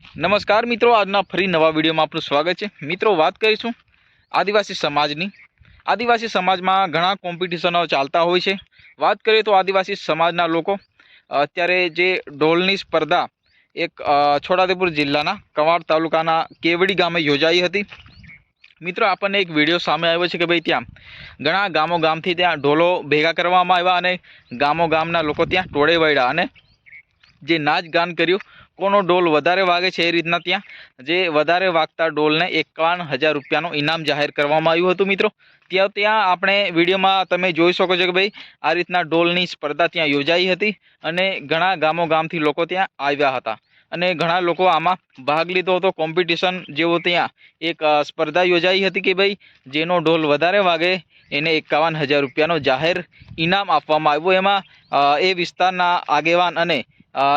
नमस्कार मित्रों, आजना फरी नवा विडियो में आपनु स्वागत है। मित्रों, बात करीशुं आदिवासी समाजनी। आदिवासी समाज में घणा कॉम्पिटिशनो चालता होय छे। बात करिए तो आदिवासी समाजना लोको अत्यारे जे ढोलनी स्पर्धा एक छोटाउदेपुर जिल्लाना कवाड़ तालुकाना केवड़ी गामे योजाई हती। मित्रों, आपने एक विडियो सामे आव्यो छे के भाई त्यां घणा गामो गामथी त्यां ढोलो भेगा करवामां आव्या अने गामो गामना लोको त्यां टोळे वळ्या अने जे नाच गान कर्युं, कोनो डोल वधारे वागे छे ए रीतना त्यां जे वधारे वागता डोलने 51,000 रूपियानुं इनाम जाहेर करवामां आव्युं हतुं। मित्रों, त्यां आपणे विडियोमां तमे जोई शको छो के भाई आ रीतना डोलनी स्पर्धा त्यां योजाई हती अने घणा गामो गामथी लोको त्यां आव्या हता अने घणा लोको आमां भाग लीधो हतो। कॉम्पिटिशन जेवो त्यां एक स्पर्धा योजाई हती के भाई जेनो ढोल वधारे वागे एने 51,000 रूपियानो जाहेर इनाम आपवामां आव्युं। एमां ए विस्ताરના આગેવાન અને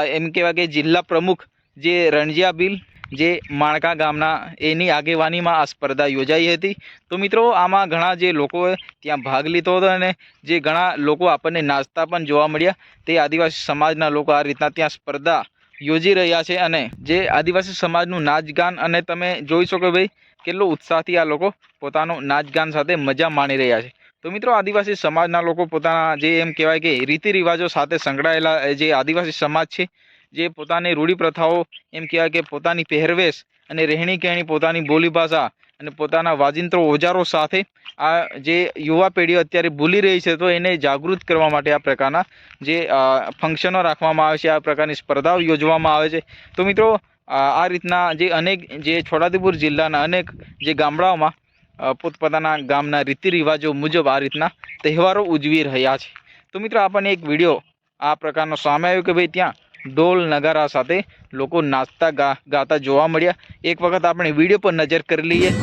एम कहेवाय के जिल्ला प्रमुख जे रणजिया बिल जे माणका गामना एनी आगेवानी में आ स्पर्धा योजाई हती। तो मित्रों, आमां घणा जे लोकोए त्यां भाग लीधो हतो अने जे घणा लोको आपणे नाचता पण जोवा मळ्या ते आदिवासी समाजना लोको आ रीतना त्यां स्पर्धा योजी रह्या छे अने जे आदिवासी समाजनुं नाचगान अने तमे जोई शको भाई केटलो उत्साहथी आ लोको पोतानो नाचगान साथे मजा माणी रह्या छे। तो मित्रों, आदिवासी समाजना लोको पोताना जे एम कहेवाय के रीति रिवाजों साथे संकळायेला जे आदिवासी समाज छे जे पोतानी रूढ़ी प्रथाओं एम कहेवाय के पोतानी पहेरवेश अने रहणी कहेणी पोतानी बोली भाषा अने पोताना वाजिंત્રો ओजारो साथे आ जे युवा पेढ़ी अत्यारे भूली रही है तो एने जागृत करवा माटे आ प्रकारना जे फंक्शनो राखवामां आवे छे, आ प्रकारनी स्पर्धाओ योजवामां आवे छे। तो मित्रों, आ रीतना जे अनेक जे छोटाउदेपुर जिल्लाना अनेक जे गामडाओमां पोतपोताना गामना रीति रिवाजों मुजब आ रीतना तहेवारो उजवी रह्या छे। तो मित्रों, आपने एक विडियो आ प्रकारनो सामे आव्यो के भाई त्यां ढोल नगारा साथे लोको नाचता गाता जोवा मळ्या। एक वखत आपणे विडियो पर नजर करी लईए।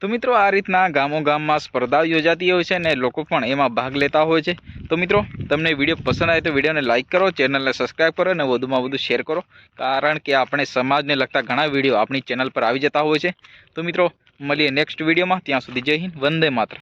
तो मित्रों, आ रीतना गामो गाम में स्पर्धा योजाती होय छे ने लोको पण एमां भाग लेता होय छे। तो मित्रों, तमने विडियो पसंद आए तो विडियो ने लाइक करो, चेनल ने सब्सक्राइब करो और वधुमां वधु शेर करो, कारण के आपणे समाज ने लगता घणा विडियो अपनी चेनल पर आवी जता होय छे। तो मित्रों, मळीए नेक्स्ट विडियो में, त्यां सुधी जय हिंद, वंदे मातरम।